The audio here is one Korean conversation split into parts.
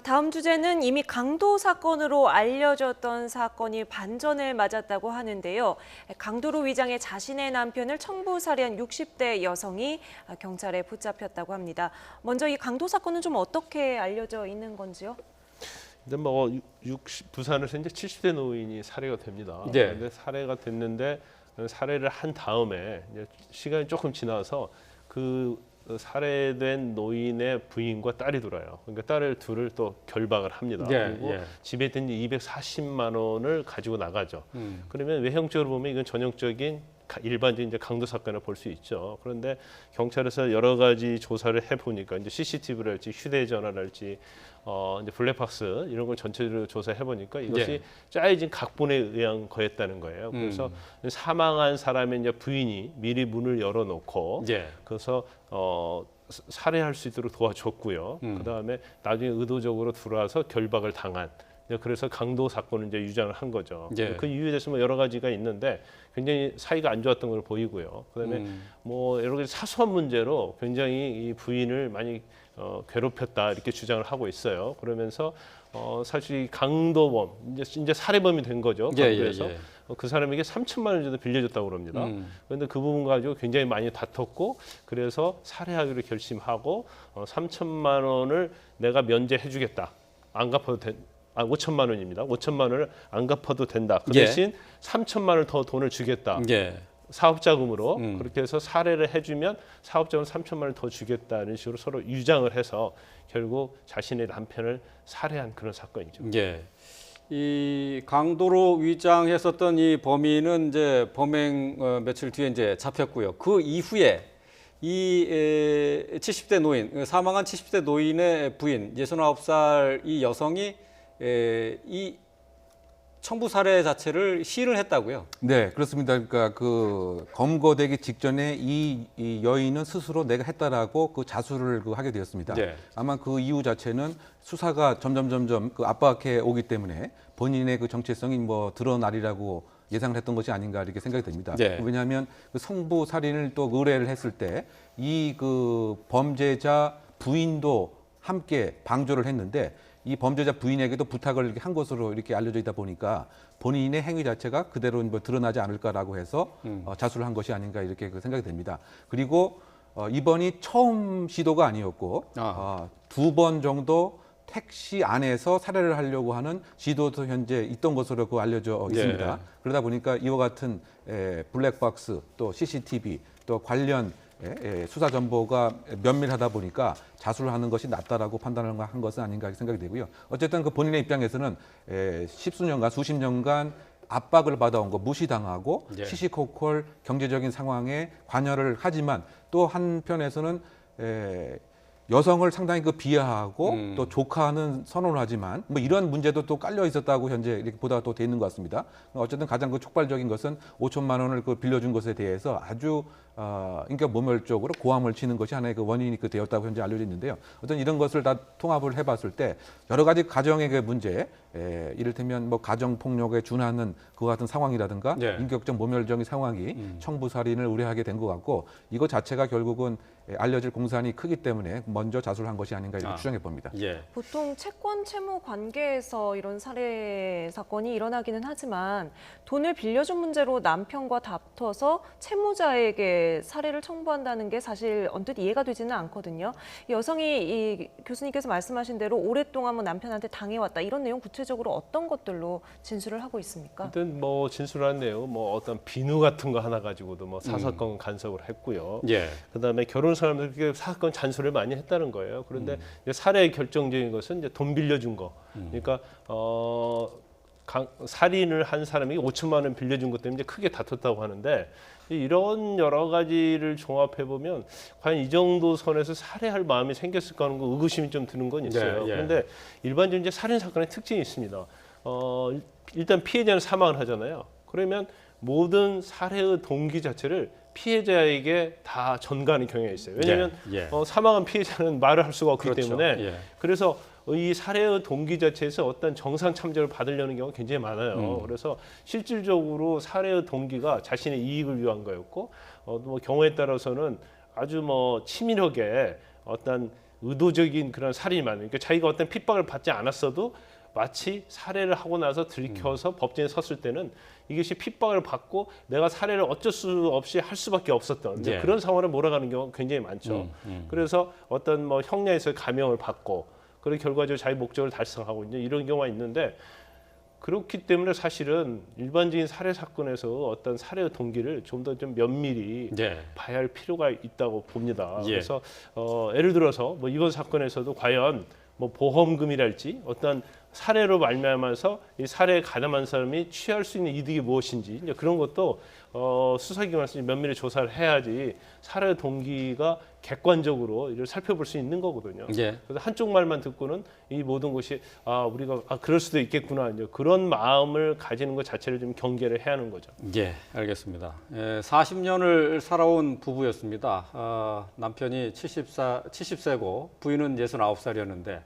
다음 주제는 이미 강도 사건으로 알려졌던 사건이 반전을 맞았다고 하는데요. 강도로 위장해 자신의 남편을 청부 살해한 60대 여성이 경찰에 붙잡혔다고 합니다. 먼저 이 강도 사건은 좀 어떻게 알려져 있는 건지요? 근데 부산에서 이제 70대 노인이 살해가 됩니다. 네. 근데 살해가 됐는데 살해를 한 다음에 이제 시간이 조금 지나서 그 살해된 노인의 부인과 딸이 돌아요. 그러니까 딸을 둘을 또 결박을 합니다. 그리고 집에 있던 240만 원을 가지고 나가죠. 그러면 외형적으로 보면 이건 전형적인 일반적인 이제 강도 사건을 볼 수 있죠. 그런데 경찰에서 여러 가지 조사를 해보니까 이제 CCTV랄지 휴대전화랄지 이제 블랙박스 이런 걸 전체적으로 조사해 보니까 이것이 짜여진 각본에 의한 거였다는 거예요. 그래서 사망한 사람의 이제 부인이 미리 문을 열어놓고 그래서 살해할 수 있도록 도와줬고요. 그다음에 나중에 의도적으로 들어와서 결박을 당한. 그래서 강도 사건을 이제 유장을 한 거죠. 그 이유에 대해서 뭐 여러 가지가 있는데 굉장히 사이가 안 좋았던 걸 보이고요. 그다음에 뭐 여러 가지 사소한 문제로 굉장히 이 부인을 많이 괴롭혔다 이렇게 주장을 하고 있어요. 그러면서 사실 이 강도범 이제 살해범이 된 거죠. 그래서 그 사람에게 3천만 원 정도 빌려줬다고 그럽니다. 그런데 그 부분 가지고 굉장히 많이 다퉜고 그래서 살해하기로 결심하고 3천만 원을 내가 면제해주겠다. 안 갚아도 5천만 원입니다. 5천만 원을 안 갚아도 된다. 그 대신 3천만 원을 더 돈을 주겠다. 사업자금으로 그렇게 해서 살해를 해주면 사업자금 3천만 원을 더 주겠다는 식으로 서로 유장을 해서 결국 자신의 남편을 살해한 그런 사건이죠. 이 강도로 위장했었던 이 범인은 이제 범행 며칠 뒤에 이제 잡혔고요. 그 이후에 이 70대 노인, 사망한 70대 노인의 부인, 69살 이 여성이 이 청부 살해 자체를 시인을 했다고요? 네, 그렇습니다. 그러니까 그 검거되기 직전에 이 여인은 스스로 내가 했다라고 그 자수를 하게 되었습니다. 아마 그 이유 자체는 수사가 점점 그 압박해 오기 때문에 본인의 그 정체성이 뭐 드러나리라고 예상을 했던 것이 아닌가 이렇게 생각이 됩니다. 왜냐하면 그 성부 살인을 또 의뢰를 했을 때 이 그 범죄자 부인도 함께 방조를 했는데 이 범죄자 부인에게도 부탁을 이렇게 한 것으로 이렇게 알려져 있다 보니까 본인의 행위 자체가 그대로 뭐 드러나지 않을까라고 해서 자수를 한 것이 아닌가 이렇게 생각이 됩니다. 그리고 이번이 처음 시도가 아니었고 2번 정도 택시 안에서 살해를 하려고 하는 시도도 현재 있던 것으로 알려져 있습니다. 그러다 보니까 이와 같은 블랙박스 또 CCTV 또 관련 수사 정보가 면밀하다 보니까 자수를 하는 것이 낫다라고 판단을 한 것은 아닌가 생각이 되고요. 어쨌든 그 본인의 입장에서는 십수년간 수십 년간 압박을 받아온 거 무시당하고 시시콜콜 경제적인 상황에 관여를 하지만 또 한편에서는 여성을 상당히 그 비하하고 또 조카는 선언을 하지만 뭐 이런 문제도 또 깔려 있었다고 현재 이렇게 보다가 또 돼 있는 것 같습니다. 어쨌든 가장 그 촉발적인 것은 5천만 원을 그 빌려준 것에 대해서 아주 인격 모멸적으로 고함을 치는 것이 하나의 그 원인이 그 되었다고 현재 알려져 있는데요. 어떤 이런 것을 다 통합을 해봤을 때 여러 가지 가정의 그 문제, 이를테면 뭐 가정 폭력에 준하는 그와 같은 상황이라든가 인격적 모멸적인 상황이 청부 살인을 우려하게 된 것 같고 이거 자체가 결국은 알려질 공산이 크기 때문에 먼저 자수를 한 것이 아닌가 이렇게 추정해 봅니다. 보통 채권 채무 관계에서 이런 살해 사건이 일어나기는 하지만 돈을 빌려준 문제로 남편과 다퉈서 채무자에게 살해를 청부한다는 게 사실 언뜻 이해가 되지는 않거든요. 여성이 이 교수님께서 말씀하신 대로 오랫동안 뭐 남편한테 당해왔다 이런 내용 구체적으로 어떤 것들로 진술을 하고 있습니까? 일단 뭐 진술한 내용 뭐 어떤 비누 같은 거 하나 가지고도 뭐 사사건 간섭을 했고요. 그다음에 결혼 사람들에게 사건 잔소리를 많이 했다는 거예요. 그런데 이제 살해의 결정적인 것은 이제 돈 빌려준 거. 그러니까 살인을 한 사람이 5천만 원 빌려준 것 때문에 크게 다퉜다고 하는데 이런 여러 가지를 종합해 보면 과연 이 정도 선에서 살해할 마음이 생겼을까 하는 거 의구심이 좀 드는 건 있어요. 그런데 일반적인 이제 살인 사건의 특징이 있습니다. 일단 피해자는 사망을 하잖아요. 그러면 모든 살해의 동기 자체를 피해자에게 다 전가하는 경향이 있어요. 왜냐하면 사망한 피해자는 말을 할 수가 없기 때문에 그래서 이 살해의 동기 자체에서 어떤 정상 참작을 받으려는 경우가 굉장히 많아요. 그래서 실질적으로 살해의 동기가 자신의 이익을 위한 거였고 뭐 경우에 따라서는 아주 뭐 치밀하게 어떤 의도적인 그런 살인이 많아요. 그러니까 자기가 어떤 핍박을 받지 않았어도 마치 살해를 하고 나서 들켜서 법정에 섰을 때는 이것이 핍박을 받고 내가 살해를 어쩔 수 없이 할 수밖에 없었던 이제 예. 그런 상황을 몰아가는 경우가 굉장히 많죠. 그래서 어떤 뭐 형량에서 감형을 받고 그런 결과적으로 자기 목적을 달성하고 이제 이런 경우가 있는데 그렇기 때문에 사실은 일반적인 살해 사건에서 어떤 살해 동기를 좀 더 좀 면밀히 예. 봐야 할 필요가 있다고 봅니다. 예. 그래서 예를 들어서 뭐 이번 사건에서도 과연 뭐 보험금이랄지 어떤 살해로 말미암아서 이 살해에 가담한 사람이 취할 수 있는 이득이 무엇인지 이제 그런 것도 수사기관에서 면밀히 조사를 해야지 살해 동기가 객관적으로 이를 살펴볼 수 있는 거거든요. 예. 그래서 한쪽 말만 듣고는 이 모든 것이 우리가 그럴 수도 있겠구나 이제 그런 마음을 가지는 것 자체를 좀 경계를 해야 하는 거죠. 예, 알겠습니다. 40년을 살아온 부부였습니다. 남편이 70세고 부인은 69살이었는데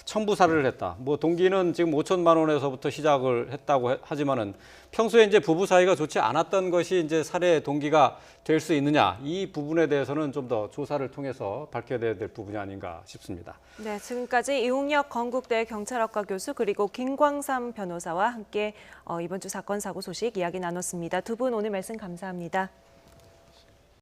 청부살해를 했다. 뭐 동기는 지금 5천만 원에서부터 시작을 했다고 하지만은 평소에 이제 부부 사이가 좋지 않았던 것이 이제 살해 동기가 될 수 있느냐 이 부분에 대해서는 좀 더 조사를 통해서 밝혀야 될 부분이 아닌가 싶습니다. 네, 지금까지 이홍혁 건국대 경찰학과 교수 그리고 김광삼 변호사와 함께 이번 주 사건 사고 소식 이야기 나눴습니다. 두 분 오늘 말씀 감사합니다.